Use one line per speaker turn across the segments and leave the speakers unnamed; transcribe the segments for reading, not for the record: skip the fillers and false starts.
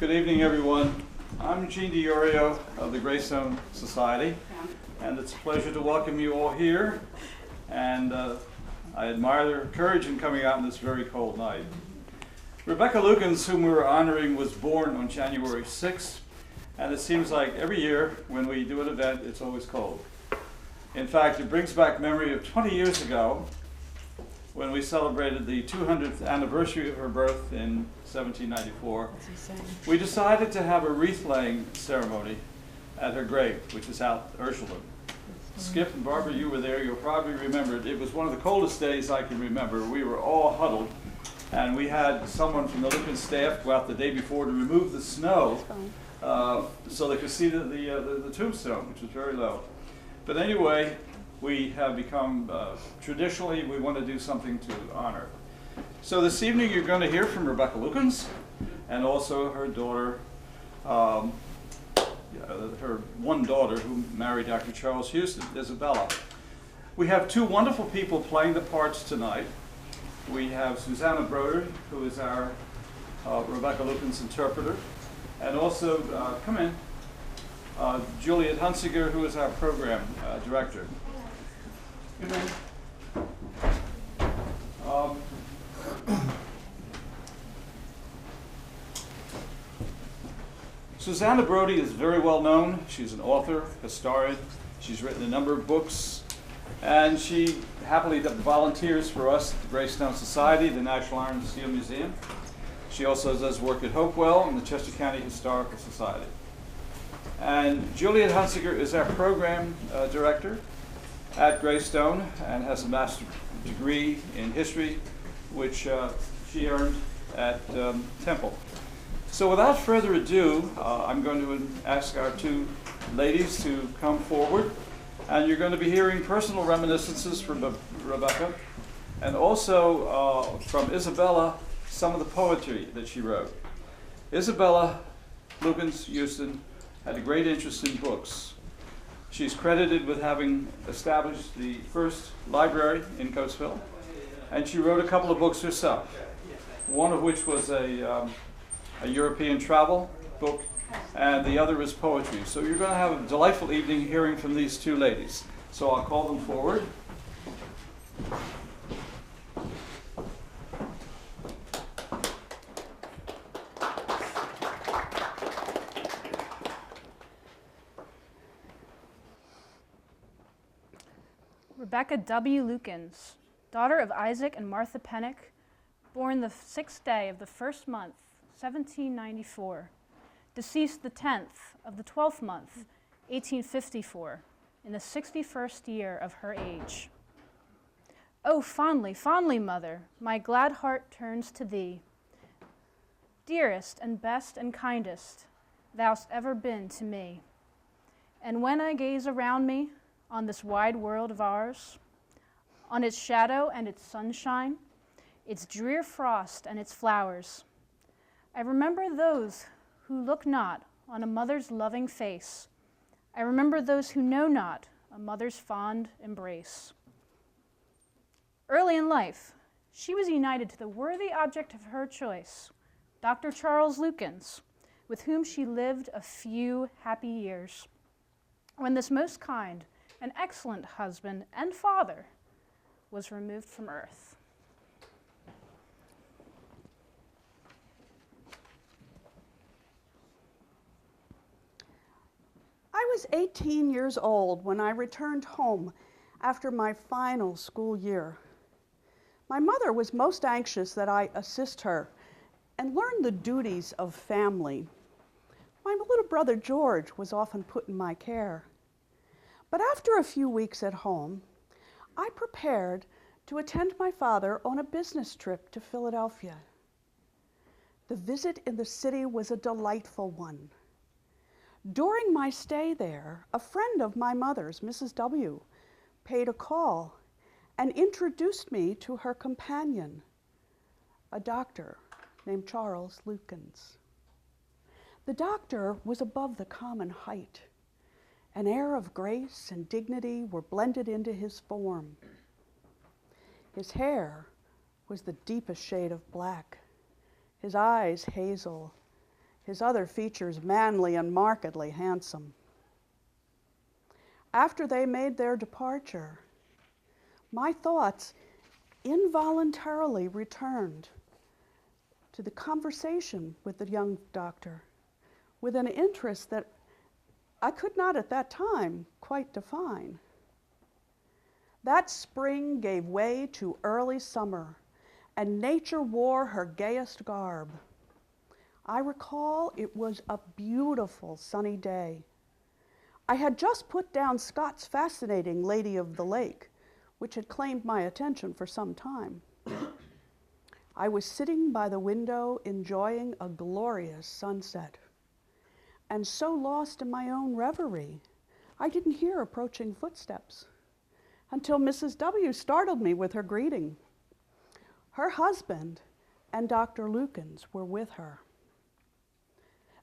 Good evening, everyone. I'm Gene DiOrio of the Greystone Society, and it's a pleasure to welcome you all here. And I admire their courage in coming out on this very cold night. Rebecca Lukens, whom we're honoring, was born on January 6th, and it seems like every year when we do an event, it's always cold. In fact, it brings back memory of 20 years ago when we celebrated the 200th anniversary of her birth in 1794. We decided to have a wreath-laying ceremony at her grave, which is out Ursula. Skip and Barbara, you were there. You'll probably remember it. It was one of the coldest days I can remember. We were all huddled, and we had someone from the Lukens staff go out the day before to remove the snow so they could see the tombstone, which was very low. But anyway, we have become, traditionally, we want to do something to honor. So this evening you're going to hear from Rebecca Lukens and also her daughter, her one daughter who married Dr. Charles Huston, Isabella. We have two wonderful people playing the parts tonight. We have Susannah Brody, who is our Rebecca Lukens interpreter, and also, come in, Juliette Honsinger, who is our program director. Come in. Susannah Brody is very well known. She's an author, historian. She's written a number of books, and she happily volunteers for us at the Greystone Society, the National Iron and Steel Museum. She also does work at Hopewell and the Chester County Historical Society. And Juliette Honsinger is our program director at Greystone and has a master's degree in history, which she earned at Temple. So without further ado, I'm going to ask our two ladies to come forward, and you're going to be hearing personal reminiscences from Rebecca, and also from Isabella, some of the poetry that she wrote. Isabella Lukens Huston had a great interest in books. She's credited with having established the first library in Coatesville, and she wrote a couple of books herself, one of which was a European travel book, and the other is poetry. So you're going to have a delightful evening hearing from these two ladies. So I'll call them forward.
Rebecca W. Lukens, daughter of Isaac and Martha Pennock, born the 6th day of the 1st month, 1794, deceased the 10th of the 12th month, 1854, in the 61st year of her age. Oh, fondly, fondly, mother, my glad heart turns to thee. Dearest and best and kindest, thou'st ever been to me. And when I gaze around me, on this wide world of ours, on its shadow and its sunshine, its drear frost and its flowers, I remember those who look not on a mother's loving face. I remember those who know not a mother's fond embrace. Early in life, she was united to the worthy object of her choice, Dr. Charles Lukens, with whom she lived a few happy years, when this most kind an excellent husband and father was removed from earth.
I was 18 years old when I returned home after my final school year. My mother was most anxious that I assist her and learn the duties of family. My little brother George was often put in my care. But after a few weeks at home, I prepared to attend my father on a business trip to Philadelphia. The visit in the city was a delightful one. During my stay there, a friend of my mother's, Mrs. W., paid a call and introduced me to her companion, a doctor named Charles Lukens. The doctor was above the common height. An air of grace and dignity were blended into his form. His hair was the deepest shade of black, his eyes hazel, his other features manly and markedly handsome. After they made their departure, my thoughts involuntarily returned to the conversation with the young doctor with an interest that I could not at that time quite define. That spring gave way to early summer, and nature wore her gayest garb. I recall it was a beautiful sunny day. I had just put down Scott's fascinating Lady of the Lake, which had claimed my attention for some time. I was sitting by the window enjoying a glorious sunset, and so lost in my own reverie, I didn't hear approaching footsteps until Mrs. W. startled me with her greeting. Her husband and Dr. Lukens were with her.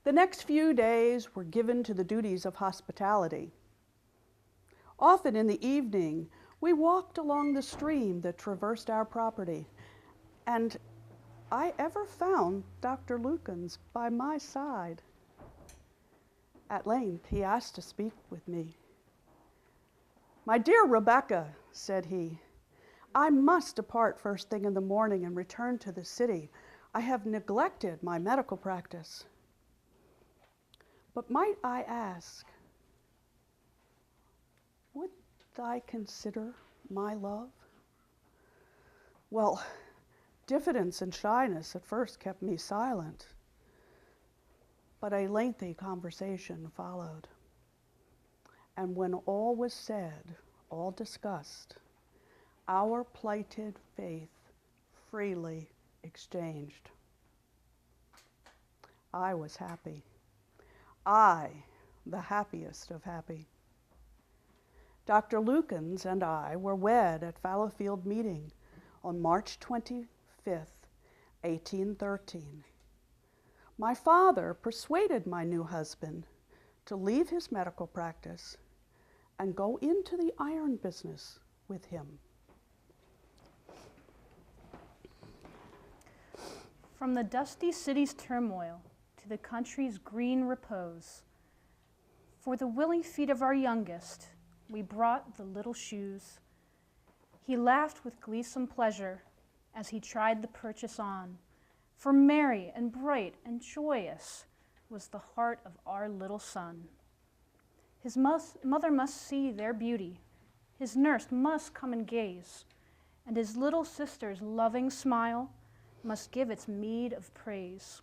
The next few days were given to the duties of hospitality. Often in the evening, we walked along the stream that traversed our property, and I ever found Dr. Lukens by my side. At length, he asked to speak with me. "My dear Rebecca," said he, "I must depart first thing in the morning and return to the city. I have neglected my medical practice. But might I ask, would I consider my love?" Well, diffidence and shyness at first kept me silent, but a lengthy conversation followed. And when all was said, all discussed, our plighted faith freely exchanged. I was happy. I, the happiest of happy. Dr. Lukens and I were wed at Fallowfield Meeting on March 25th, 1813. My father persuaded my new husband to leave his medical practice and go into the iron business with him.
From the dusty city's turmoil to the country's green repose, for the willing feet of our youngest, we brought the little shoes. He laughed with gleesome pleasure as he tried the purchase on, for merry and bright and joyous was the heart of our little son. His mother must see their beauty, his nurse must come and gaze, and his little sister's loving smile must give its meed of praise.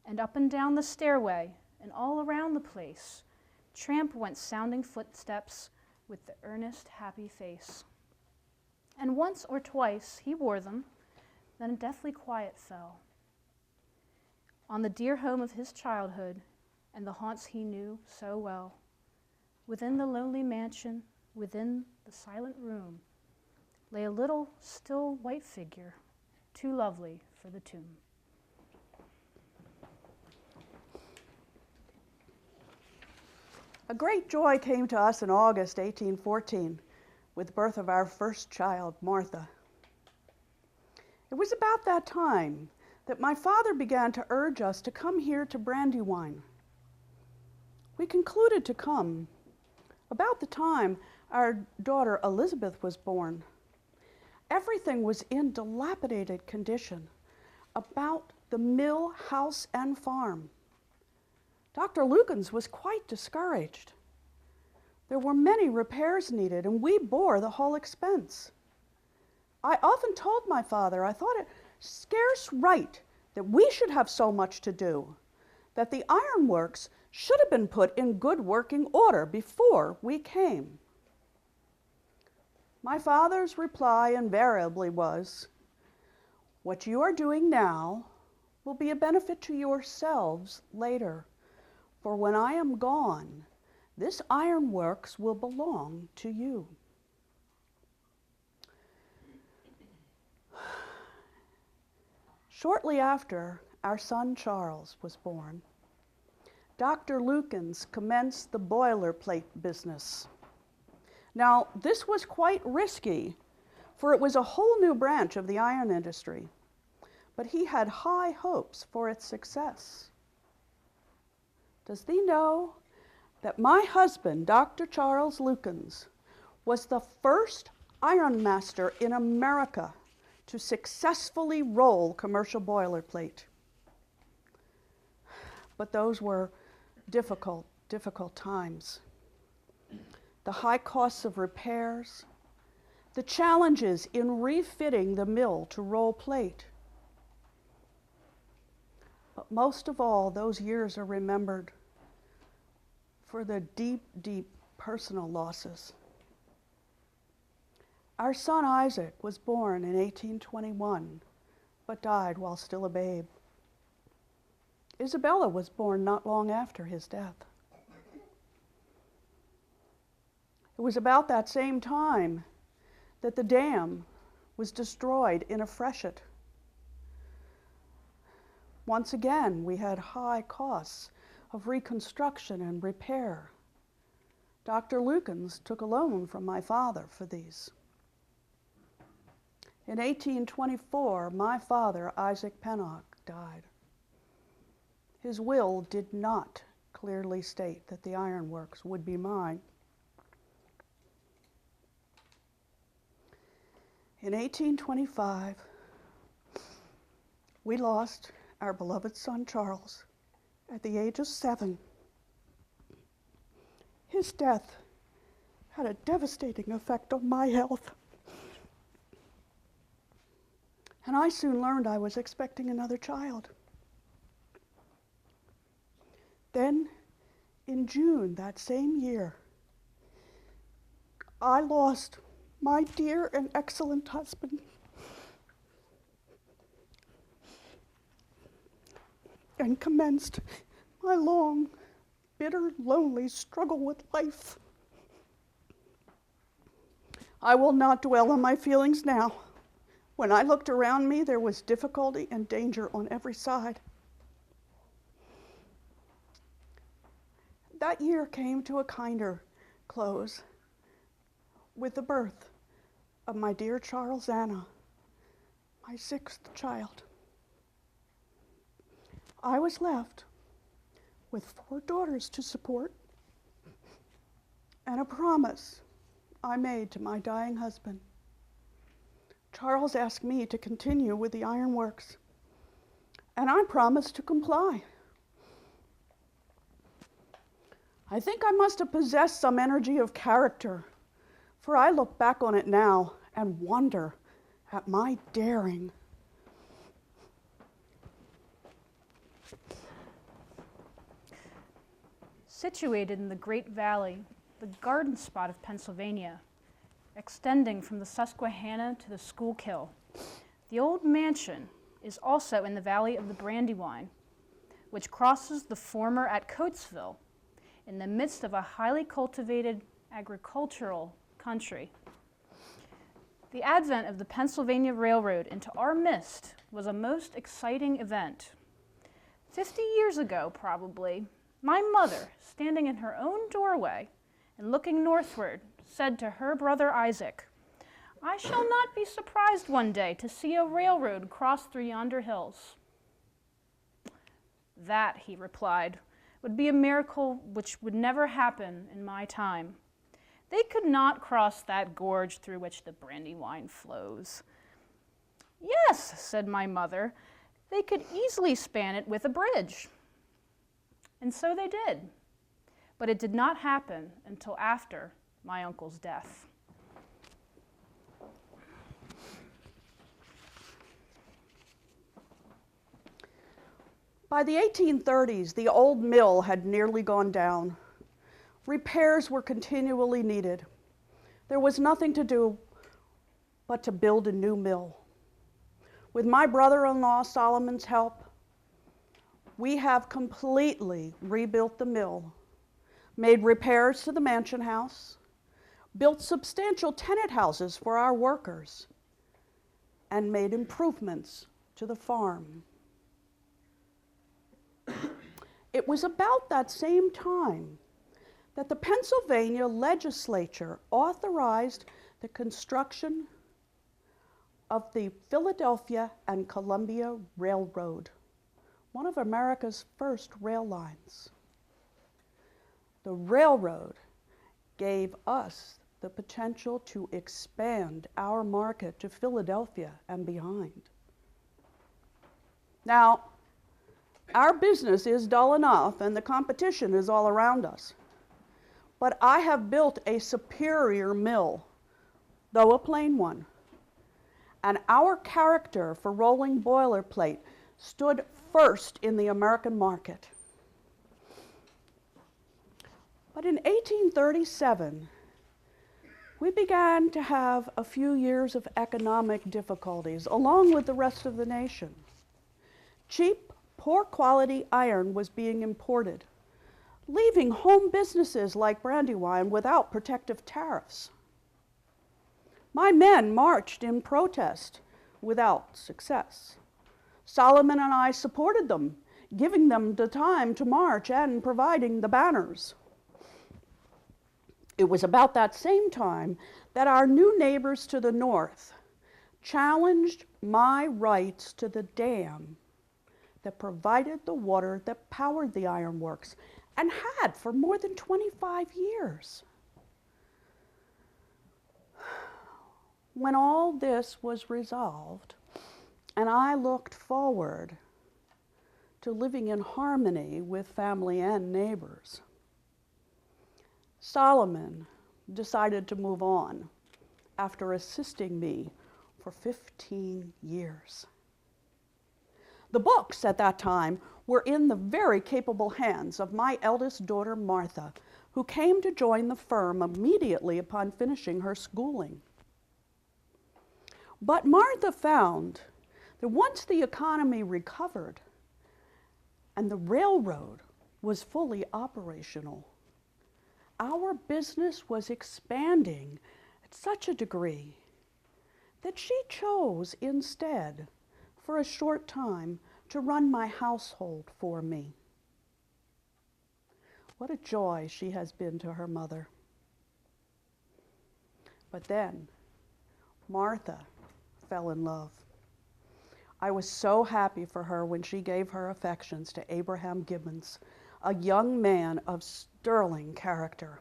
And up and down the stairway and all around the place, tramp went sounding footsteps with the earnest, happy face. And once or twice he wore them, then a deathly quiet fell on the dear home of his childhood and the haunts he knew so well. Within the lonely mansion, within the silent room, lay a little still white figure, too lovely for the tomb.
A great joy came to us in August 1814 with the birth of our first child, Martha. It was about that time that my father began to urge us to come here to Brandywine. We concluded to come about the time our daughter Elizabeth was born. Everything was in dilapidated condition about the mill, house, and farm. Dr. Lukens was quite discouraged. There were many repairs needed, and we bore the whole expense. I often told my father I thought it scarce right that we should have so much to do, that the ironworks should have been put in good working order before we came. My father's reply invariably was, "What you are doing now will be a benefit to yourselves later, for when I am gone, this ironworks will belong to you." Shortly after our son Charles was born, Dr. Lukens commenced the boilerplate business. Now, this was quite risky, for it was a whole new branch of the iron industry, but he had high hopes for its success. Does thee know that my husband, Dr. Charles Lukens, was the first ironmaster in America to successfully roll commercial boilerplate? But those were difficult times. The high costs of repairs, the challenges in refitting the mill to roll plate. But most of all, those years are remembered for the deep, deep personal losses. Our son Isaac was born in 1821, but died while still a babe. Isabella was born not long after his death. It was about that same time that the dam was destroyed in a freshet. Once again, we had high costs of reconstruction and repair. Dr. Lukens took a loan from my father for these. In 1824, my father, Isaac Pennock, died. His will did not clearly state that the ironworks would be mine. In 1825, we lost our beloved son Charles at the age of 7. His death had a devastating effect on my health. And I soon learned I was expecting another child. Then, in June that same year, I lost my dear and excellent husband. And commenced my long, bitter, lonely struggle with life. I will not dwell on my feelings now. When I looked around me, there was difficulty and danger on every side. That year came to a kinder close with the birth of my dear Charles Anna, my 6th child. I was left with 4 daughters to support and a promise I made to my dying husband. Charles asked me to continue with the ironworks, and I promised to comply. I think I must have possessed some energy of character, for I look back on it now and wonder at my daring.
Situated in the Great Valley, the garden spot of Pennsylvania, extending from the Susquehanna to the Schuylkill, the old mansion is also in the valley of the Brandywine, which crosses the former at Coatesville, in the midst of a highly cultivated agricultural country. The advent of the Pennsylvania Railroad into our midst was a most exciting event. 50 years ago, probably, my mother, standing in her own doorway and looking northward, said to her brother Isaac, "I shall not be surprised one day to see a railroad cross through yonder hills." "That," he replied, "would be a miracle which would never happen in my time. They could not cross that gorge through which the Brandywine flows." "Yes," said my mother, "they could easily span it with a bridge." And so they did. But it did not happen until after my uncle's death.
By the 1830s, the old mill had nearly gone down. Repairs were continually needed. There was nothing to do but to build a new mill. With my brother-in-law Solomon's help, we have completely rebuilt the mill, made repairs to the mansion house, built substantial tenant houses for our workers, and made improvements to the farm. It was about that same time that the Pennsylvania legislature authorized the construction of the Philadelphia and Columbia Railroad, one of America's first rail lines. The railroad gave us the potential to expand our market to Philadelphia and beyond. Now, our business is dull enough and the competition is all around us. But I have built a superior mill, though a plain one. And our character for rolling boilerplate stood first in the American market. But in 1837, we began to have a few years of economic difficulties, along with the rest of the nation. Cheap, poor quality iron was being imported, leaving home businesses like Brandywine without protective tariffs. My men marched in protest without success. Solomon and I supported them, giving them the time to march and providing the banners. It was about that same time that our new neighbors to the north challenged my rights to the dam that provided the water that powered the ironworks and had for more than 25 years. When all this was resolved, and I looked forward to living in harmony with family and neighbors, Solomon decided to move on after assisting me for 15 years. The books at that time were in the very capable hands of my eldest daughter, Martha, who came to join the firm immediately upon finishing her schooling. But Martha found that once the economy recovered and the railroad was fully operational, our business was expanding at such a degree that she chose instead, for a short time, to run my household for me. What a joy she has been to her mother. But then, Martha fell in love. I was so happy for her when she gave her affections to Abraham Gibbons, a young man of sterling character.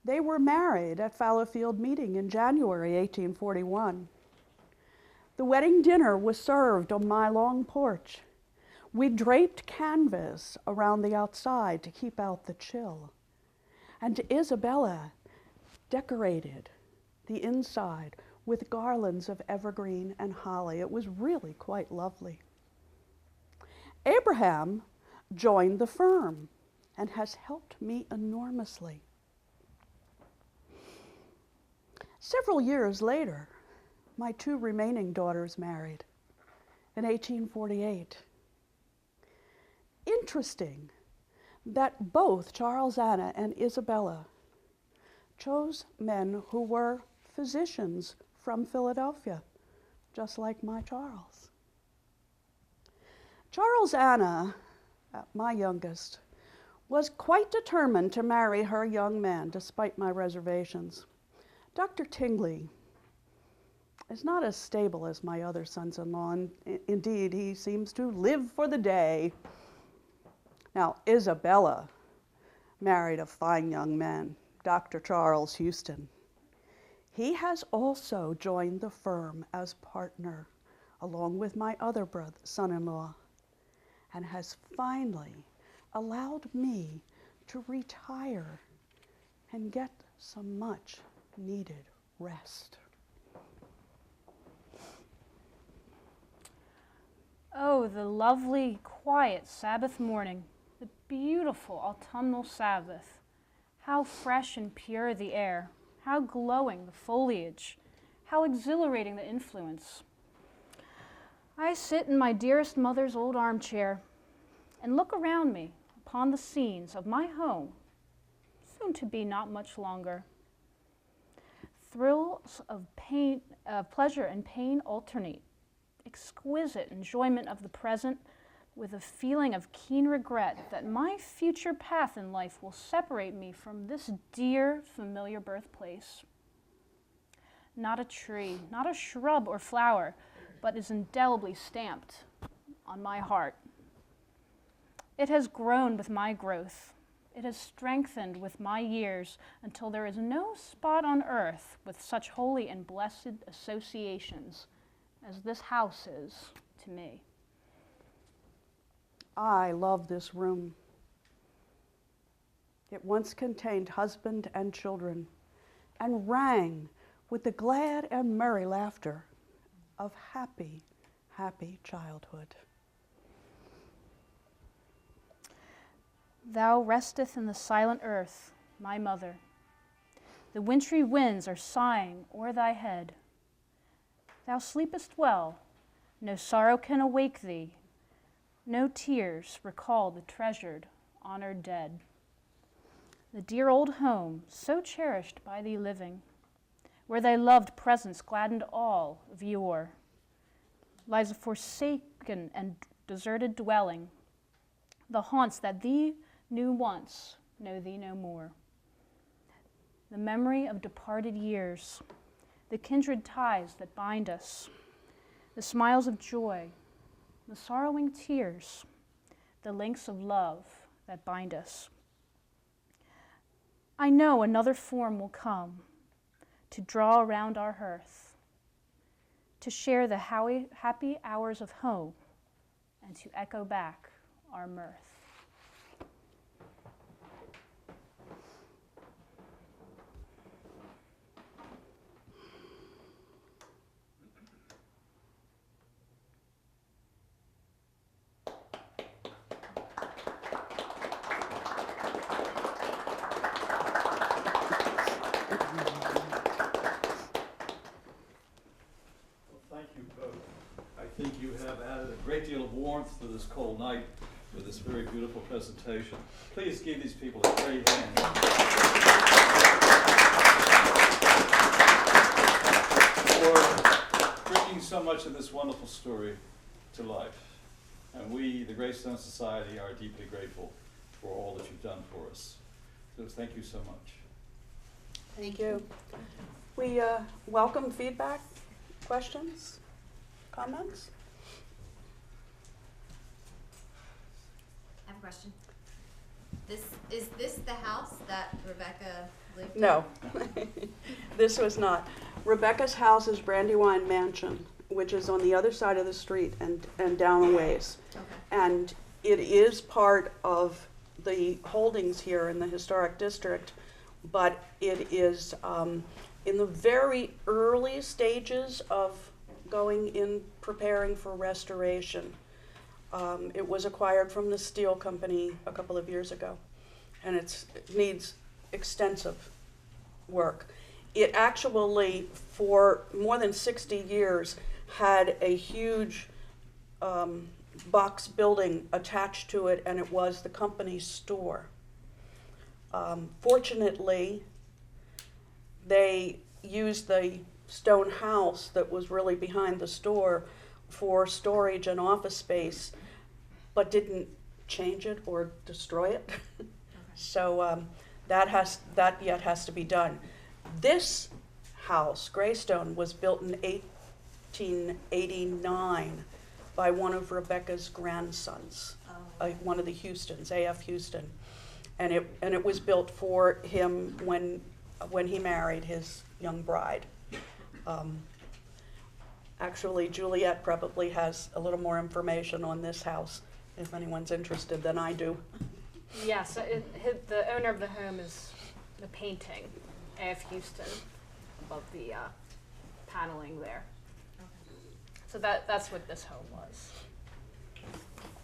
They were married at Fallowfield Meeting in January 1841. The wedding dinner was served on my long porch. We draped canvas around the outside to keep out the chill. And Isabella decorated the inside with garlands of evergreen and holly. It was really quite lovely. Abraham joined the firm and has helped me enormously. Several years later, my two remaining daughters married in 1848. Interesting that both Charles Anna and Isabella chose men who were physicians from Philadelphia, just like my Charles. Charles Anna, my youngest, was quite determined to marry her young man despite my reservations. Dr. Tingley is not as stable as my other sons-in-law, and indeed, he seems to live for the day. Now, Isabella married a fine young man, Dr. Charles Huston. He has also joined the firm as partner, along with my other son-in-law, and has finally allowed me to retire and get some much needed rest.
Oh, the lovely, quiet Sabbath morning, the beautiful autumnal Sabbath. How fresh and pure the air, how glowing the foliage, how exhilarating the influence. I sit in my dearest mother's old armchair and look around me upon the scenes of my home, soon to be not much longer. Thrills of pain, pleasure and pain alternate. Exquisite enjoyment of the present with a feeling of keen regret that my future path in life will separate me from this dear, familiar birthplace. Not a tree, not a shrub or flower, but is indelibly stamped on my heart. It has grown with my growth, It has strengthened with my years until there is no spot on earth with such holy and blessed associations as this house is to me.
I love this room. It once contained husband and children and rang with the glad and merry laughter of happy, happy childhood.
Thou resteth in the silent earth, my mother. The wintry winds are sighing o'er thy head. Thou sleepest well, no sorrow can awake thee, no tears recall the treasured, honored dead. The dear old home, so cherished by thee living, where thy loved presence gladdened all of yore, lies a forsaken and deserted dwelling. The haunts that thee knew once know thee no more. The memory of departed years, the kindred ties that bind us, the smiles of joy, the sorrowing tears, the links of love that bind us. I know another form will come to draw around our hearth, to share the happy hours of home, and to echo back our mirth.
I think you have added a great deal of warmth to this cold night with this very beautiful presentation. Please give these people a great hand. For bringing so much of this wonderful story to life. And we, the Greystone Society, are deeply grateful for all that you've done for us. So thank you so much.
Thank you. We welcome feedback, questions, comments.
I have a question. Is this the house that Rebecca lived in?
No, this was not. Rebecca's house is Brandywine Mansion, which is on the other side of the street and down a ways.
Okay.
And it is part of the holdings here in the historic district, but it is in the very early stages of going in preparing for restoration. It was acquired from the steel company a couple of years ago, and it needs extensive work. It actually, for more than 60 years, had a huge box building attached to it, and it was the company's store. Fortunately, they used the stone house that was really behind the store for storage and office space, but didn't change it or destroy it. Okay. So that yet has to be done. This house, Greystone, was built in 1889 by one of Rebecca's grandsons, one of the Hustons, A.F. Huston, and it was built for him when he married his young bride. Actually, Juliette probably has a little more information on this house, if anyone's interested, than I do.
Yes, the owner of the home is the painting, A.F. Huston, above the paneling there. Okay. So that's what this home was.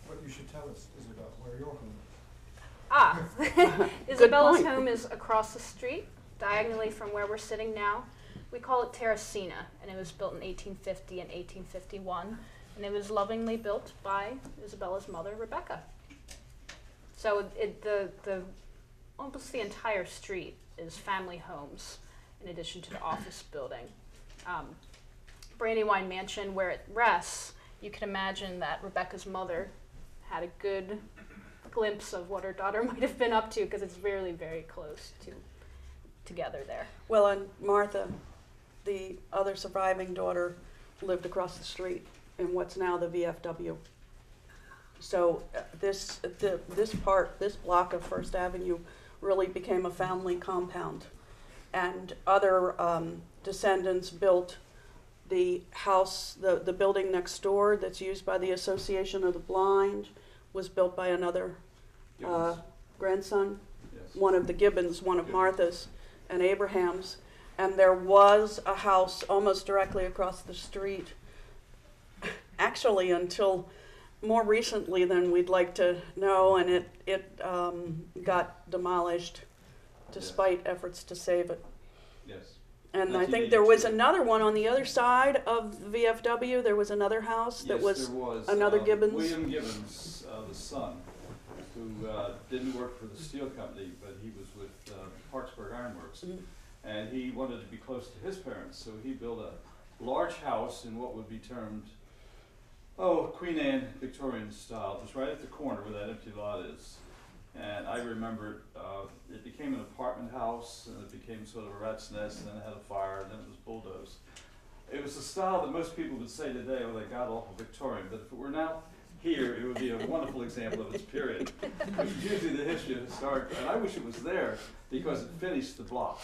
What you should tell us is about where your home
is. Isabella's home is across the street, diagonally from where we're sitting now. We call it Terracina, and it was built in 1850 and 1851, and it was lovingly built by Isabella's mother, Rebecca. So almost the entire street is family homes, in addition to the office building. Brandywine Mansion, where it rests, you can imagine that Rebecca's mother had a good glimpse of what her daughter might have been up to, because it's really very close together there.
Well, and Martha, the other surviving daughter, lived across the street in what's now the VFW. So this block of First Avenue really became a family compound. And other descendants built the house, the building next door that's used by the Association of the Blind was built by another grandson,
Yes.
one of the Gibbons, one of Martha's and Abraham's. And there was a house almost directly across the street, actually until more recently than we'd like to know, and it got demolished despite efforts to save it.
Yes.
And I think there was
1982.
another one on the other side of VFW. There was another house that
Yes, there was
another Gibbons.
William Gibbons, the son, who didn't work for the steel company, but he was with Parksburg Ironworks.
Mhm.
And he wanted to be close to his parents, so he built a large house in what would be termed, Queen Anne Victorian style. It was right at the corner where that empty lot is. And I remember it became an apartment house, and it became sort of a rat's nest, and then it had a fire, and then it was bulldozed. It was a style that most people would say today, oh, they got awful Victorian, but if it were now here, it would be a wonderful example of its period, which is usually the history of historic. And I wish it was there because it finished the block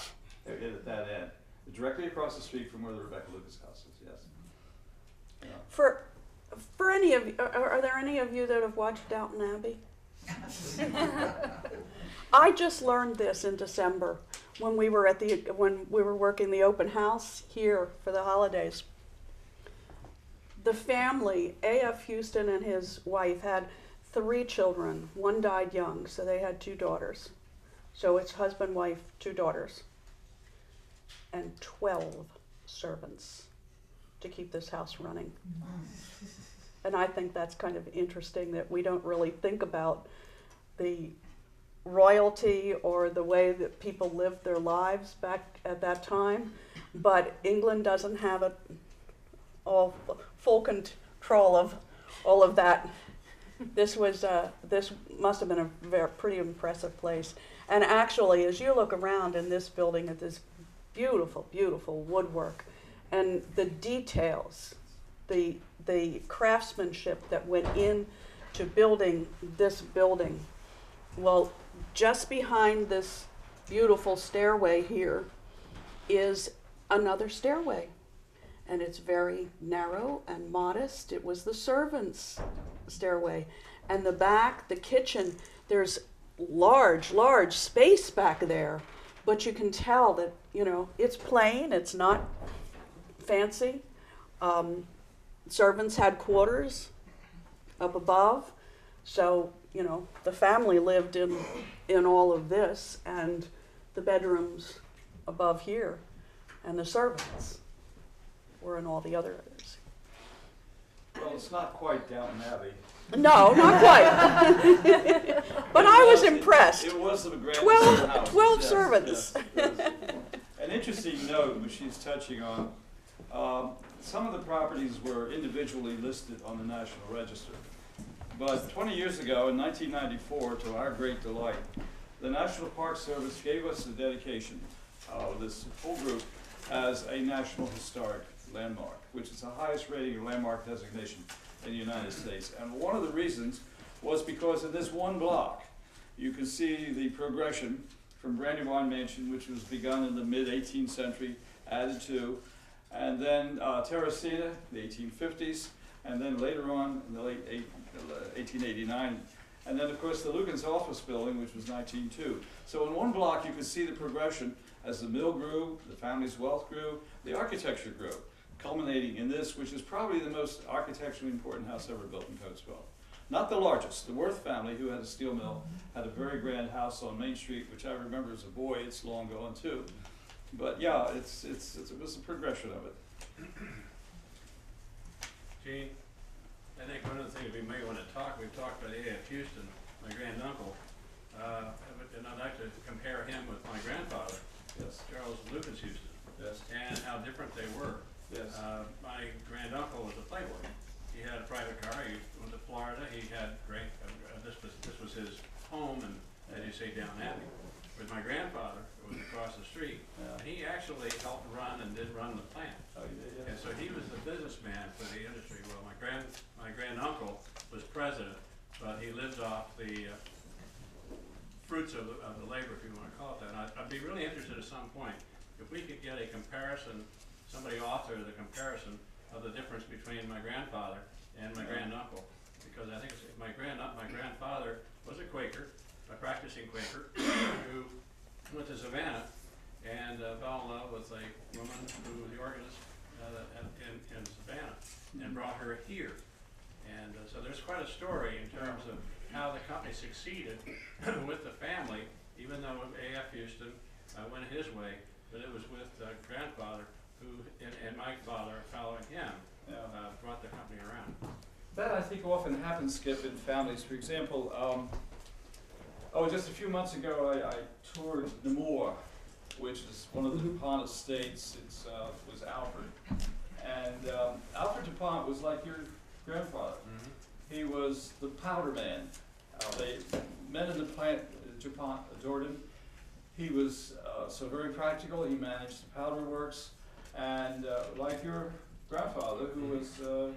at that end, directly across the street from where the Rebecca Lukens house is, yes. Yeah.
For any of you, are there any of you that have watched Downton Abbey? I just learned this in December when we were working the open house here for the holidays. The family, A.F. Huston and his wife, had 3 children. One died young, so they had 2 daughters. So it's husband, wife, 2 daughters, and 12 servants to keep this house running. And I think that's kind of interesting that we don't really think about the royalty or the way that people lived their lives back at that time. But England doesn't have it all full control of all of that. This must have been a pretty impressive place. And actually, as you look around in this building at this beautiful, beautiful woodwork and the details, the craftsmanship that went into building this building. Well, just behind this beautiful stairway here is another stairway. And it's very narrow and modest. It was the servants' stairway. And the back, the kitchen, there's large, large space back there. But you can tell that, it's plain, it's not fancy. Servants had quarters up above. So, the family lived in all of this, and the bedrooms above here, and the servants were in all the other areas.
Well, it's not quite Downton Abbey.
No, not quite. But I was impressed.
It was the grand
12 servants.
Yes. An interesting note, which she's touching on, some of the properties were individually listed on the National Register. But 20 years ago, in 1994, to our great delight, the National Park Service gave us the dedication of this full group as a National Historic Landmark, which is the highest rating of landmark designation in the United States. And one of the reasons was because in this one block, you can see the progression from Brandywine Mansion, which was begun in the mid-18th century, added to, and then Terracina, the 1850s, and then later on in the late 1889, and then of course the Lukens office building, which was 1902. So in one block you could see the progression as the mill grew, the family's wealth grew, the architecture grew, culminating in this, which is probably the most architecturally important house ever built in Coatesville. Not the largest. The Worth family, who had a steel mill, had a very grand house on Main Street, which I remember as a boy. It's long gone too. But yeah, it was a progression of it.
Gene, I think one of the things we may want to we've talked about A.F. Huston, my granduncle, and I'd like to compare him with my grandfather,
Yes.
Charles Lukens Huston,
Yes.
and how different they were.
Yes.
My granduncle was a playboy. He had a private car. He went to Florida. He had great. This was his home, and as you say, Downton Abbey. With my grandfather, it was across the street.
Yeah.
He actually helped run and did run the plant.
Oh, yeah.
And so he was the businessman for the industry. Well, my granduncle was president but he lives off the fruits of the labor, if you want to call it that. And I'd be really interested at some point if we could get a comparison, somebody author the comparison of the difference between my grandfather and my granduncle, because I think my grandfather was a Quaker, a practicing Quaker, who went to Savannah and fell in love with a woman who was the organist in Savannah and brought her here. And so there's quite a story in terms of how the company succeeded with the family, even though A.F. Huston went his way, but it was with grandfather who, and my father following him, brought the company around.
That I think often happens, Skip, in families. For example, just a few months ago I toured Namur, which is one of the DuPont estates. It was Alfred. And Alfred DuPont was like your grandfather. Mm-hmm. He was the powder man. They met in the plant. DuPont adored him. He was so very practical. He managed the powder works. And like your grandfather, who was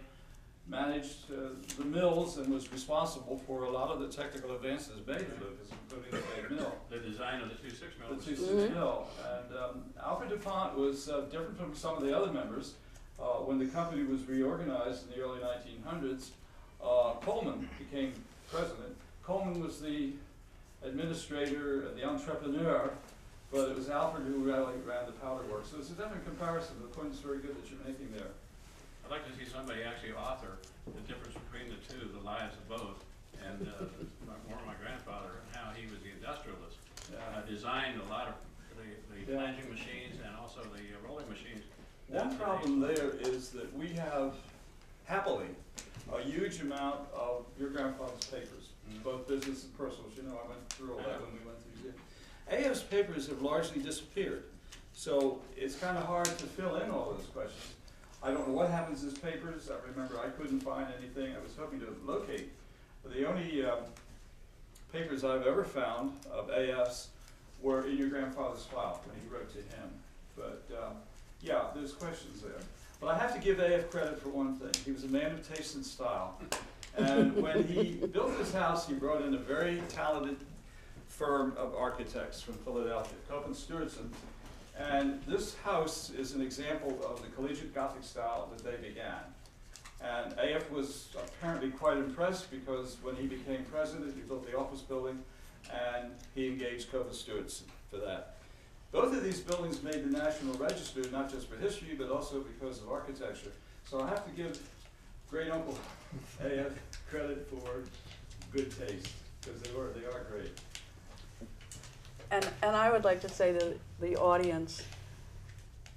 managed the mills and was responsible for a lot of the technical advances made at Lucas, including the big mill.
The design of the 2-6 mill.
The 2-6 mill. And Alfred DuPont was different from some of the other members. When the company was reorganized in the early 1900s, Coleman became president. Coleman was the administrator, the entrepreneur, but it was Alfred who really ran the powder works. So it's a different comparison. The point is very good that you're making there.
I'd like to see somebody actually author the difference between the two, the lives of both, and more my grandfather and how he was the industrialist. Designed a lot of the flanging machines and also the rolling machines.
One problem there is that we have, happily, a huge amount of your grandfather's papers, both business and personal. As you know, I went through all that when we went through here. A.F.'s papers have largely disappeared, so it's kind of hard to fill in all those questions. I don't know what happens to his papers. I remember I couldn't find anything. I was hoping to locate. But the only papers I've ever found of A.F.'s were in your grandfather's file when he wrote to him. But yeah, there's questions there. But I have to give A.F. credit for one thing. He was a man of taste and style. And when he built this house, he brought in a very talented firm of architects from Philadelphia, Cope and Stewardson. And this house is an example of the collegiate Gothic style that they began. And A.F. was apparently quite impressed because when he became president, he built the office building and he engaged Cope and Stewardson for that. Both of these buildings made the National Register, not just for history, but also because of architecture. So I have to give great uncle A.F. credit for good taste, because they are great.
And I would like to say to the audience,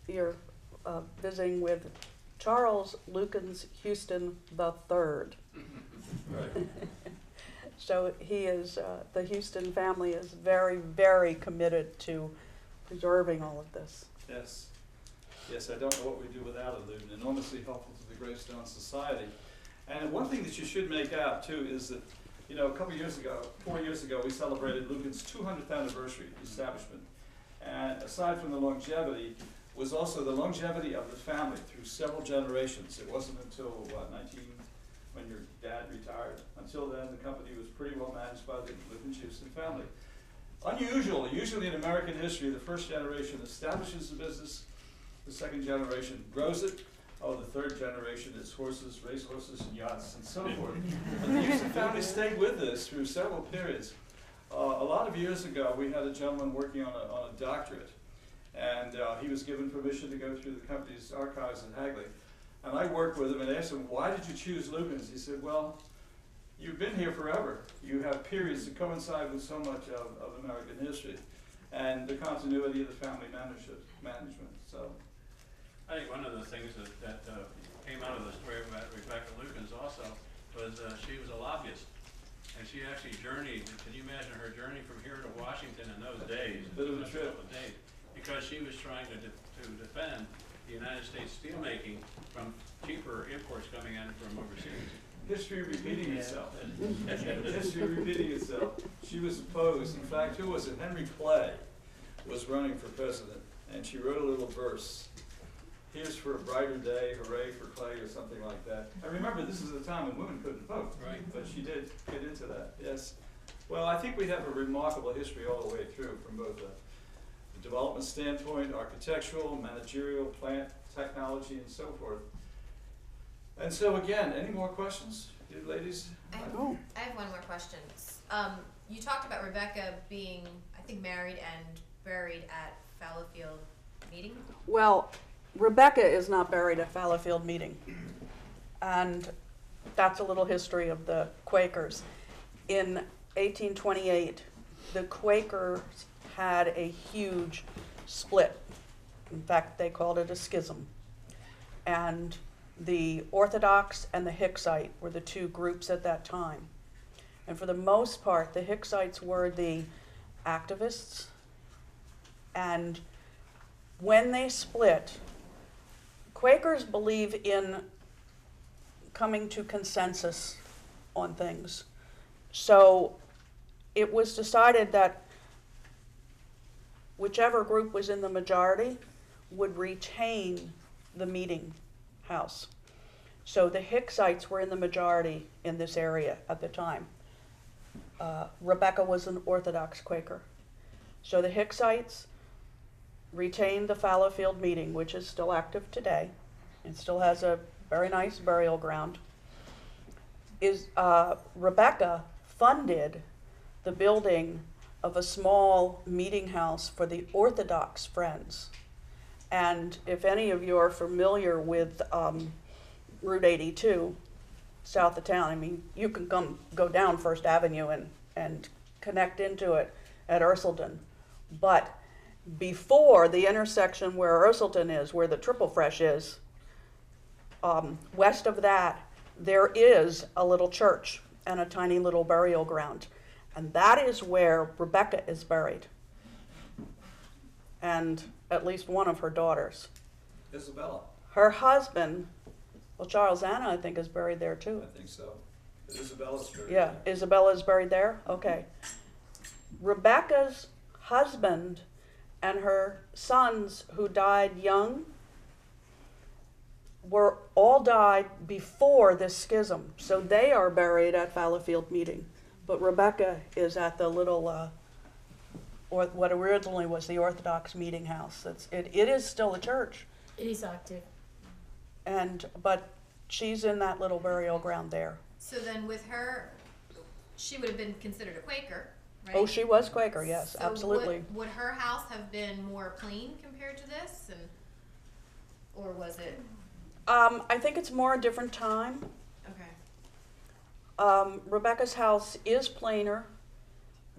you're visiting with Charles Lukens Huston III.
Right.
So he is, the Huston family is very, very committed to preserving all of this.
Yes. Yes, I don't know what we do without it. They've been enormously helpful to the Gravestone Society. And one thing that you should make out, too, is that, you know, a couple of years ago, 4 years ago, we celebrated Lukens' 200th anniversary establishment. And aside from the longevity, was also the longevity of the family through several generations. It wasn't until, when your dad retired. Until then, the company was pretty well managed by the Lukens Huston family. Unusual. Usually in American history, the first generation establishes the business, the second generation grows it, the third generation is horses, racehorses, and yachts, and so forth. But the Huston family stayed with this through several periods. A lot of years ago, we had a gentleman working on a doctorate, and he was given permission to go through the company's archives in Hagley. And I worked with him and asked him, why did you choose Lukens? He said, well, you've been here forever. You have periods that coincide with so much of American history and the continuity of the family management. So,
I think one of the things that came out of the story about Rebecca Lukens also was she was a lobbyist. And she actually journeyed, can you imagine her journey from here to Washington in those days?
Bit of a trip.
Because she was trying to defend the United States steelmaking from cheaper imports coming in from overseas.
History repeating itself. History repeating itself. She was opposed. In fact, who was it? Henry Clay was running for president, and she wrote a little verse. Here's for a brighter day, hooray for Clay, or something like that. And remember, this is a time when women couldn't vote.
Right.
But she did get into that, yes. Well, I think we have a remarkable history all the way through, from both the development standpoint, architectural, managerial, plant technology, and so forth. And so again, any more questions, you ladies?
I have one more question. You talked about Rebecca being, I think, married and buried at Fallowfield Meeting.
Well, Rebecca is not buried at Fallowfield Meeting. And that's a little history of the Quakers. In 1828, the Quakers had a huge split. In fact, they called it a schism. And the Orthodox and the Hicksite were the two groups at that time. And for the most part, the Hicksites were the activists. And when they split, Quakers believe in coming to consensus on things. So it was decided that whichever group was in the majority would retain the meeting house. So the Hicksites were in the majority in this area at the time. Rebecca was an Orthodox Quaker. So the Hicksites retained the Fallowfield Meeting, which is still active today. It still has a very nice burial ground. Rebecca funded the building of a small meeting house for the Orthodox Friends. And if any of you are familiar with Route 82, south of town, I mean, you can go down First Avenue and connect into it at Ursulton. But before the intersection where Ursulton is, where the Triple Fresh is, west of that, there is a little church and a tiny little burial ground. And that is where Rebecca is buried. And at least one of her daughters.
Isabella,
Her husband, well, Charles Anna, I think, is buried there too.
I think so. Isabella's buried
Yeah,
there.
Isabella's buried there? Okay. Rebecca's husband and her sons, who died young, were all died before this schism. So they are buried at Fallowfield Meeting. But Rebecca is at the little, or what originally was the Orthodox Meeting House. It is still a church.
It is active.
But she's in that little burial ground there.
So then with her, she would have been considered a Quaker, right?
Oh, she was Quaker, yes,
So
absolutely.
Would her house have been more clean compared to this, or was it?
I think it's more a different time.
Okay.
Rebecca's house is plainer,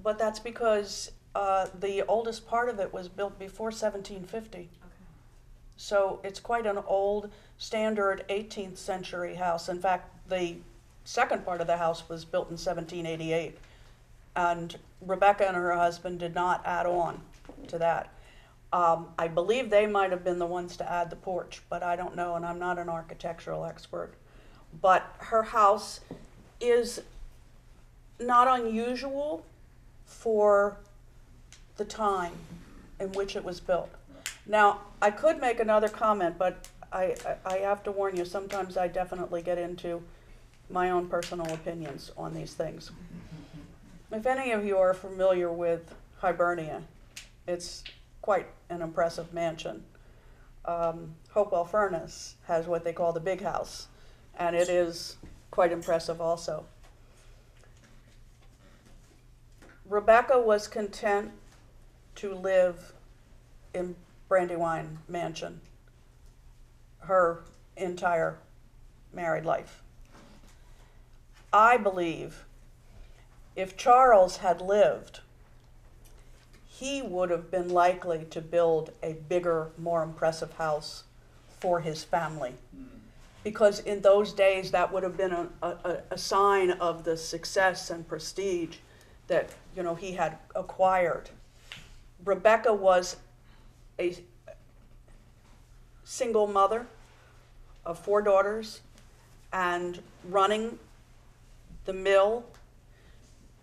but that's because the oldest part of it was built before 1750.
Okay.
So it's quite an old, standard 18th century house. In fact, the second part of the house was built in 1788. And Rebecca and her husband did not add on to that. I believe they might have been the ones to add the porch, but I don't know, and I'm not an architectural expert. But her house is not unusual for the time in which it was built. Now, I could make another comment, but I have to warn you, sometimes I definitely get into my own personal opinions on these things. If any of you are familiar with Hibernia, it's quite an impressive mansion. Hopewell Furnace has what they call the big house, and it is quite impressive also. Rebecca was content to live in Brandywine Mansion her entire married life. I believe if Charles had lived, he would have been likely to build a bigger, more impressive house for his family. Because in those days, that would have been a sign of the success and prestige that, you know, he had acquired. Rebecca was a single mother of 4 daughters and running the mill.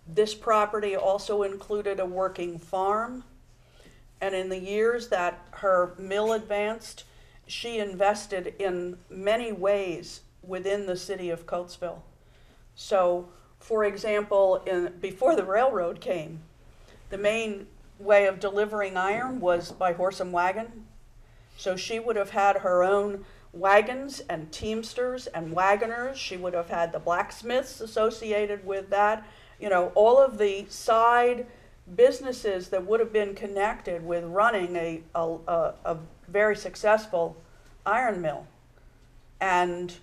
This property also included a working farm, and in the years that her mill advanced she invested in many ways within the city of Coatesville. So, for example, before the railroad came, the main way of delivering iron was by horse and wagon. So she would have had her own wagons and teamsters and wagoners. She would have had the blacksmiths associated with that. You know, all of the side businesses that would have been connected with running a very successful iron mill. And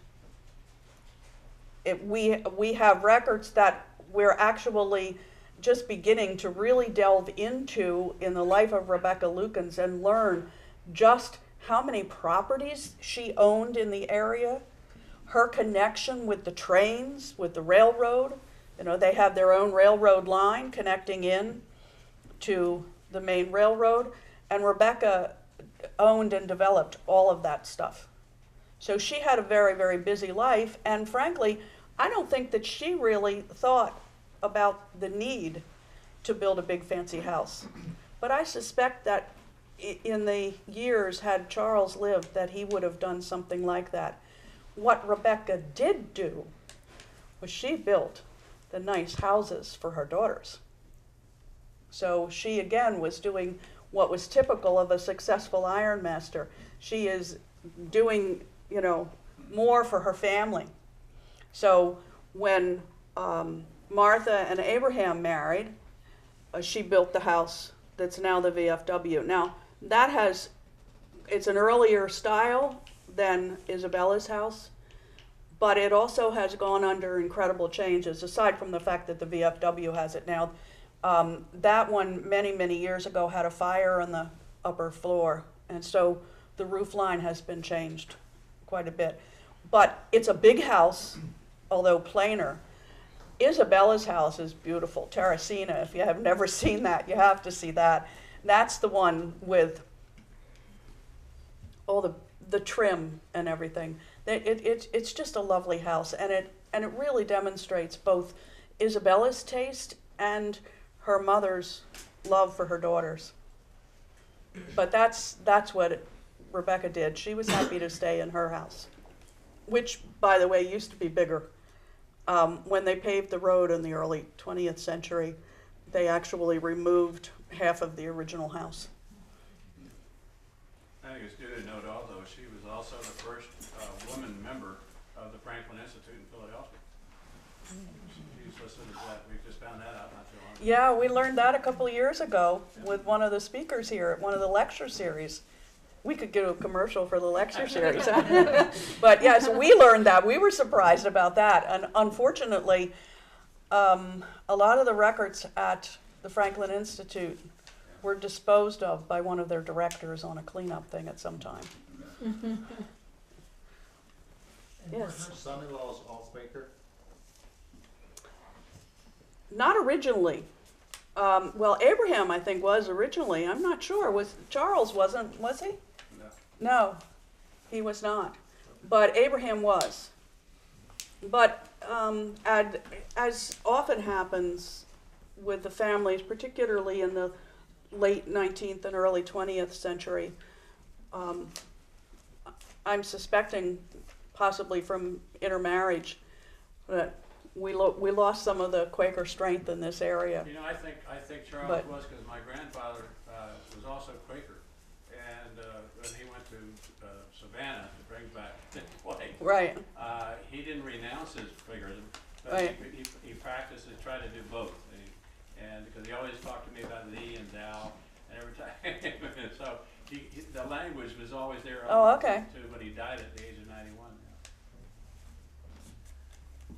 we have records that we're actually just beginning to really delve into in the life of Rebecca Lukens and learn just how many properties she owned in the area, her connection with the trains, with the railroad. You know, they have their own railroad line connecting in to the main railroad, and Rebecca owned and developed all of that stuff. So she had a very, very busy life, and frankly, I don't think that she really thought about the need to build a big fancy house. But I suspect that in the years had Charles lived that he would have done something like that. What Rebecca did do was she built the nice houses for her daughters. So she again was doing what was typical of a successful ironmaster. She is doing, you know, more for her family. So when Martha and Abraham married, she built the house that's now the VFW. Now, it's an earlier style than Isabella's house, but it also has gone under incredible changes, aside from the fact that the VFW has it now. That one, many, many years ago, had a fire on the upper floor, and so the roof line has been changed quite a bit. But it's a big house, although plainer. Isabella's house is beautiful. Terracina, if you have never seen that, you have to see that. That's the one with all the trim and everything. It's just a lovely house, and it really demonstrates both Isabella's taste and her mother's love for her daughters. But that's what Rebecca did. She was happy to stay in her house, which, by the way, used to be bigger. When they paved the road in the early 20th century, they actually removed half of the original house.
I think it's good to note also, she was also the first woman member of the Franklin Institute in Philadelphia. She's listed as that. We just found that out not too long ago.
Yeah, we learned that a couple of years ago with one of the speakers here at one of the lecture series. We could get a commercial for the lecture series. But yes, we learned that. We were surprised about that. And unfortunately, a lot of the records at the Franklin Institute were disposed of by one of their directors on a cleanup thing at some time.
And were
Yes.
her son-in-laws all Quaker?
Not originally. Well, Abraham, I think, was originally. I'm not sure. Charles wasn't, was he?
No.
No, he was not. But Abraham was. But as often happens with the families, particularly in the late 19th and early 20th century, I'm suspecting, possibly from intermarriage, that we lost some of the Quaker strength in this area.
You know, I think Charles
But-
was, because my grandfather was also Quaker, and when he went to Savannah to bring back the white,
Right.
he didn't renounce his Quakerism, but
Right.
he practiced and tried to do both. And because he always talked to me about thee and thou, and every time, so the language was always there.
Oh, okay.
When he died at the age of 91.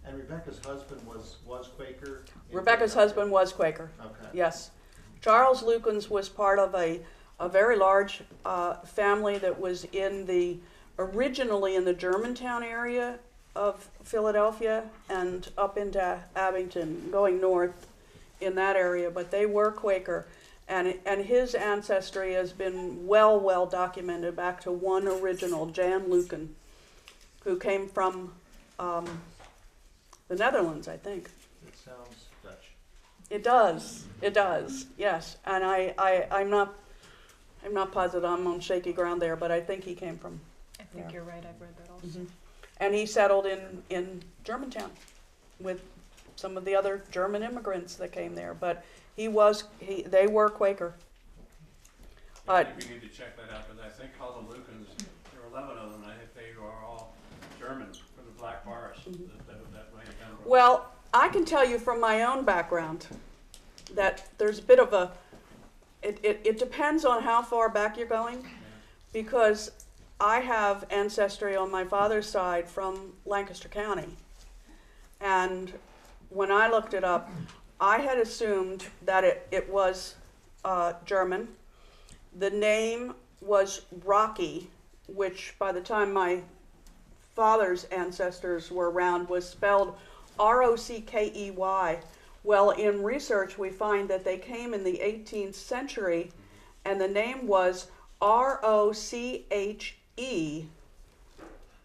And Rebecca's husband was Quaker? in
Rebecca's
Philadelphia?
husband was Quaker.
Okay.
Yes. Charles Lukens was part of a very large family that was originally in the Germantown area of Philadelphia and up into Abington, going north in that area, but they were Quaker. And his ancestry has been well documented back to one original, Jan Luken, who came from the Netherlands, I think.
It sounds Dutch.
It does, yes. And I'm not positive, I'm on shaky ground there, but I think he came from
think you're right. I've read that also.
Mhm. And he settled in Germantown with some of the other German immigrants that came there. But they were Quaker.
I think we need to check that out, because I think all the Lukens, there were 11 of them, and I think they are all German from the Black Forest. That way they come from.
Well, I can tell you from my own background that there's a bit of a, it depends on how far back you're going, because I have ancestry on my father's side from Lancaster County. And when I looked it up, I had assumed that it was German. The name was Rocky, which by the time my father's ancestors were around was spelled Rockey. Well, in research we find that they came in the 18th century and the name was Roche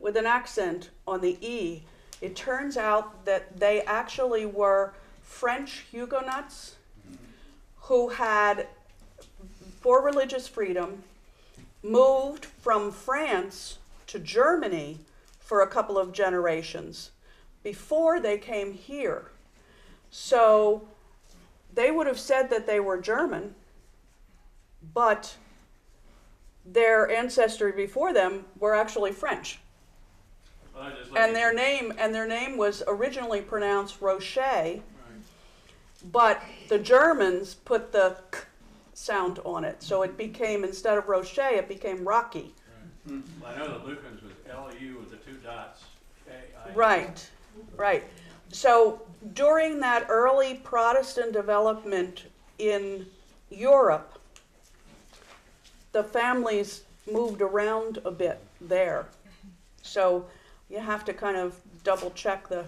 with an accent on the E. It turns out that they actually were French Huguenots who had, for religious freedom, moved from France to Germany for a couple of generations before they came here. So they would have said that they were German, but their ancestry before them were actually French.
Well, I just
And
looked
their name was originally pronounced Roche,
Right.
but the Germans put the k sound on it. So it became, instead of Roche, it became Rocky.
Right. Well, I know the Lukens was L-U with the 2 dots, K-I.
Right, right. So during that early Protestant development in Europe, the families moved around a bit there. So you have to kind of double check the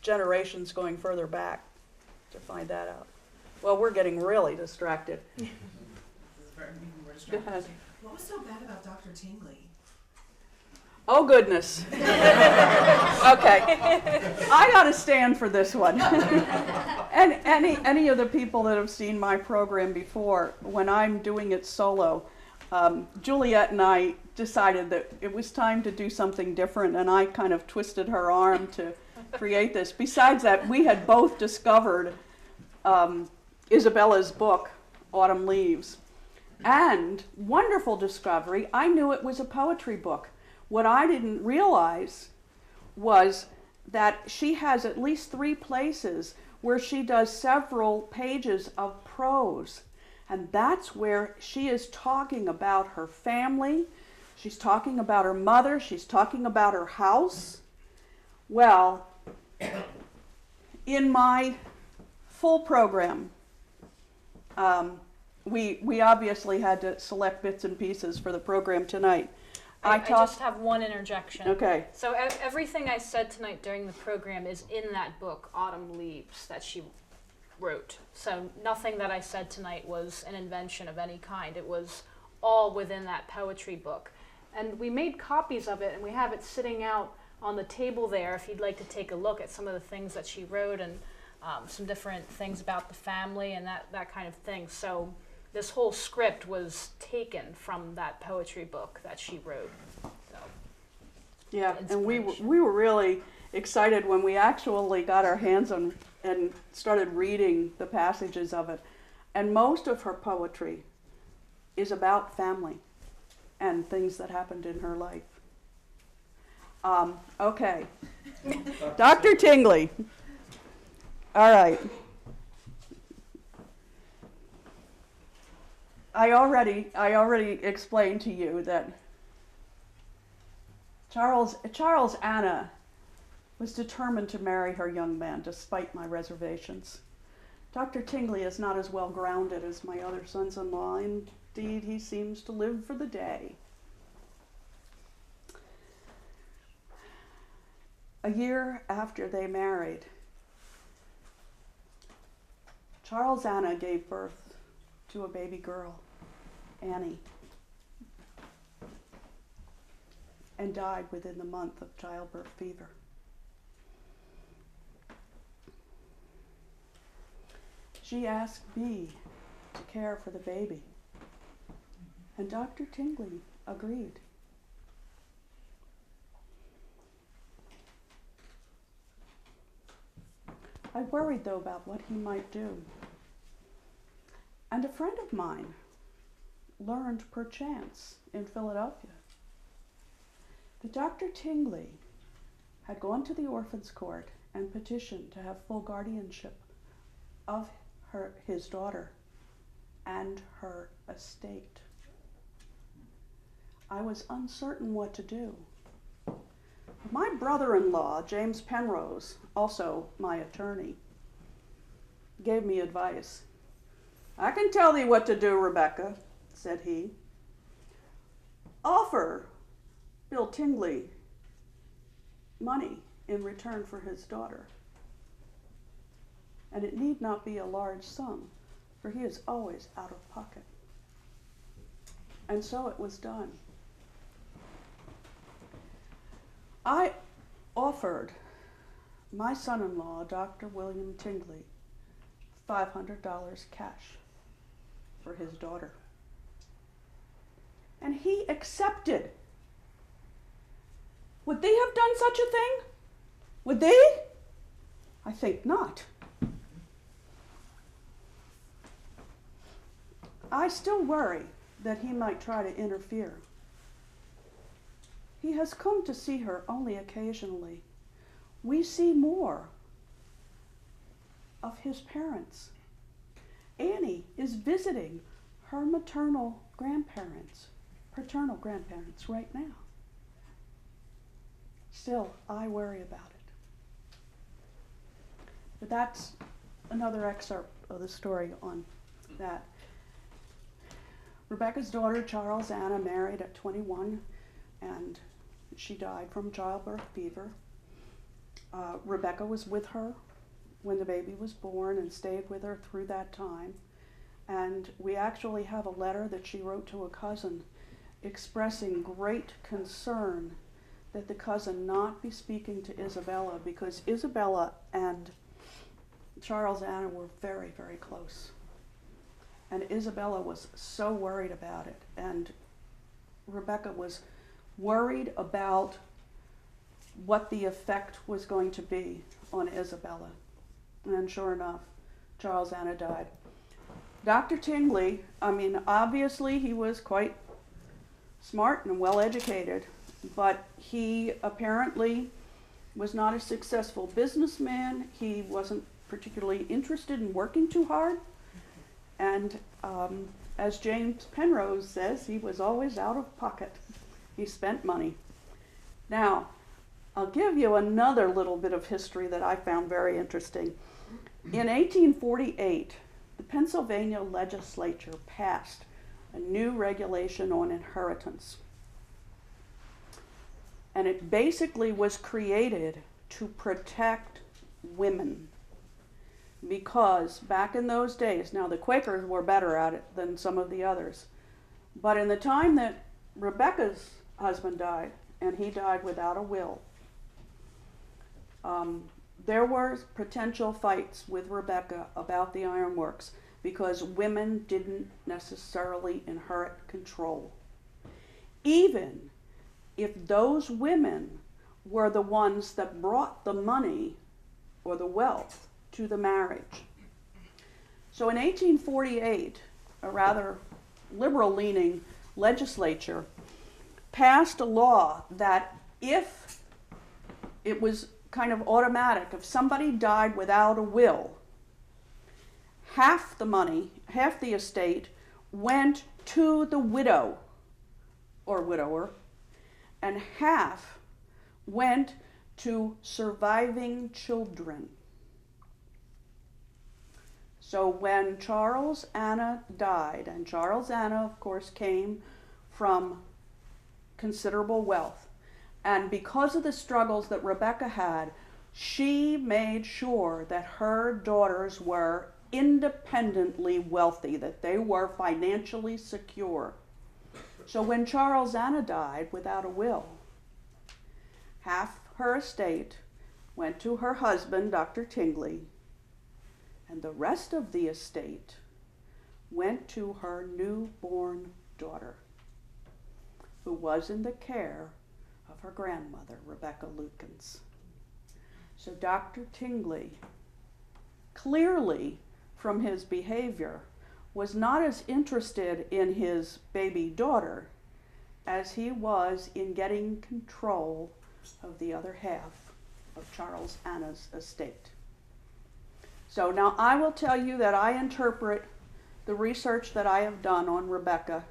generations going further back to find that out. Well, we're getting really distracted. Go ahead.
What was so bad about Dr. Tingley?
Oh, goodness. Okay. I got to stand for this one. And any of the people that have seen my program before, when I'm doing it solo, Juliette and I decided that it was time to do something different, and I kind of twisted her arm to create this. Besides that, we had both discovered Isabella's book, Autumn Leaves. And wonderful discovery, I knew it was a poetry book. What I didn't realize was that she has at least 3 places where she does several pages of prose. And that's where she is talking about her family, she's talking about her mother, she's talking about her house. Well, in my full program, we obviously had to select bits and pieces for the program tonight.
I just have one interjection.
Okay.
So everything I said tonight during the program is in that book, Autumn Leaves, that she wrote. So nothing that I said tonight was an invention of any kind. It was all within that poetry book. And we made copies of it, and we have it sitting out on the table there if you'd like to take a look at some of the things that she wrote and some different things about the family and that kind of thing. So this whole script was taken from that poetry book that she wrote. So,
Yeah, and we were really excited when we actually got our hands on and started reading the passages of it. And most of her poetry is about family and things that happened in her life. Okay. Dr. Tingley. All right. I already explained to you that Charles Anna was determined to marry her young man despite my reservations. Dr. Tingley is not as well grounded as my other sons-in-law. Indeed, he seems to live for the day. A year after they married, Charles Anna gave birth to a baby girl, Annie, and died within the month of childbirth fever. She asked me to care for the baby, and Dr. Tingley agreed. I worried, though, about what he might do. And a friend of mine learned perchance in Philadelphia that Dr. Tingley had gone to the Orphans' Court and petitioned to have full guardianship of his daughter and her estate. I was uncertain what to do. My brother-in-law, James Penrose, also my attorney, gave me advice. "I can tell thee what to do, Rebecca," said he. "Offer Bill Tingley money in return for his daughter. And it need not be a large sum, for he is always out of pocket." And so it was done. I offered my son-in-law, Dr. William Tingley, $500 cash for his daughter. And he accepted. Would they have done such a thing? Would they? I think not. I still worry that he might try to interfere. He has come to see her only occasionally. We see more of his parents. Annie is visiting her paternal grandparents right now. Still, I worry about it. But that's another excerpt of the story on that. Rebecca's daughter, Charles Anna, married at 21, and she died from childbirth fever. Rebecca was with her when the baby was born and stayed with her through that time. And we actually have a letter that she wrote to a cousin expressing great concern that the cousin not be speaking to Isabella, because Isabella and Charles Anna were very, very close. And Isabella was so worried about it, and Rebecca was worried about what the effect was going to be on Isabella. And sure enough, Charles Anna died. Dr. Tingley, obviously he was quite smart and well educated, but he apparently was not a successful businessman. He wasn't particularly interested in working too hard. And as James Penrose says, he was always out of pocket. He spent money. Now, I'll give you another little bit of history that I found very interesting. In 1848, the Pennsylvania legislature passed a new regulation on inheritance. And it basically was created to protect women. Because back in those days, now the Quakers were better at it than some of the others, but in the time that Rebecca's husband died, and he died without a will, there were potential fights with Rebecca about the ironworks because women didn't necessarily inherit control. Even if those women were the ones that brought the money or the wealth to the marriage. So in 1848, a rather liberal-leaning legislature passed a law that if it was kind of automatic, if somebody died without a will, half the money, half the estate went to the widow or widower, and half went to surviving children. So when Charles Anna died, and Charles Anna, of course, came from considerable wealth, and because of the struggles that Rebecca had, she made sure that her daughters were independently wealthy, that they were financially secure. So when Charles Anna died without a will, half her estate went to her husband, Dr. Tingley, and the rest of the estate went to her newborn daughter. who was in the care of her grandmother, Rebecca Lukens. So Dr. Tingley, clearly from his behavior, was not as interested in his baby daughter as he was in getting control of the other half of Charles Anna's estate. So now I will tell you that I interpret the research that I have done on Rebecca,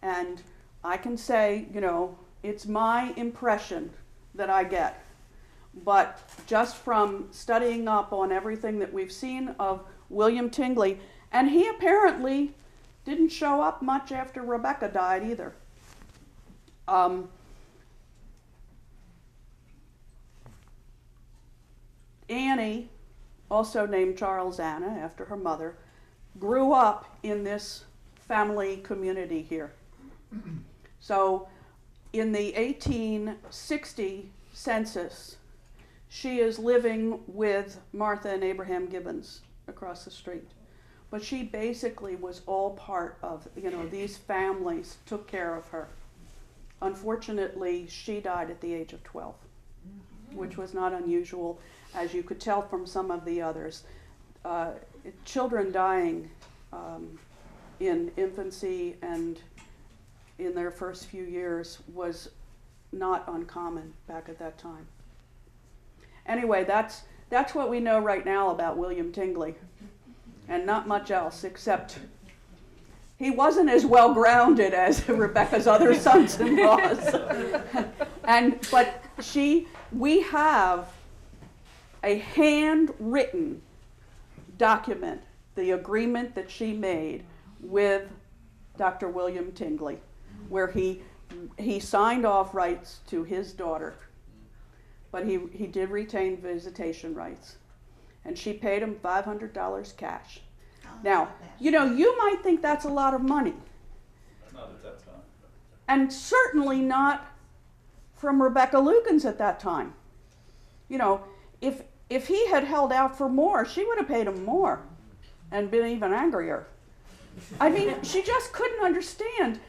and I can say, you know, it's my impression that I get. But just from studying up on everything that we've seen of William Tingley, and he apparently didn't show up much after Rebecca died either. Annie, also named Charles Anna after her mother, grew up in this family community here. So in the 1860 census, she is living with Martha and Abraham Gibbons across the street. But she basically was all part of, you know, these families took care of her. Unfortunately, she died at the age of 12, which was not unusual, as you could tell from some of the others. Children dying in infancy and in their first few years was not uncommon back at that time. Anyway, that's what we know right now about William Tingley, and not much else, except he wasn't as well grounded as Rebecca's other sons-in-laws. But we have a handwritten document, the agreement that she made with Dr. William Tingley, where he signed off rights to his daughter, but he did retain visitation rights. And she paid him $500 cash. Now, you know, you might think that's a lot of money.
Not at that time.
And certainly not from Rebecca Lukens at that time. You know, if he had held out for more, she would have paid him more and been even angrier. I mean, she just couldn't understand.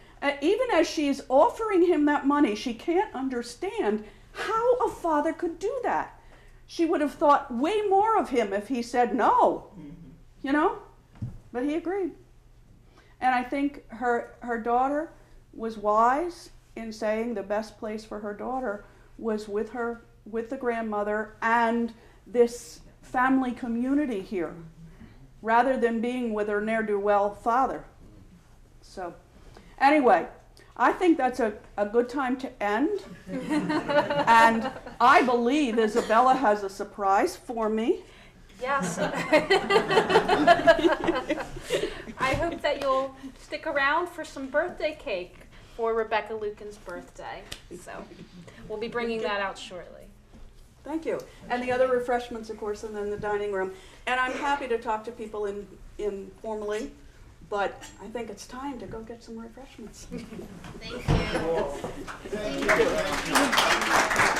Even as she's offering him that money, she can't understand how a father could do that. She would have thought way more of him if he said no, you know? But he agreed. And I think her daughter was wise in saying the best place for her daughter was with the grandmother and this family community here, rather than being with her ne'er-do-well father. So anyway, I think that's a good time to end. And I believe Isabella has a surprise for me.
Yes. I hope that you'll stick around for some birthday cake for Rebecca Lukens' birthday. So we'll be bringing that out shortly.
Thank you. And the other refreshments, of course, and then the dining room. And I'm happy to talk to people informally, but I think it's time to go get some refreshments.
Thank you.
Thank you.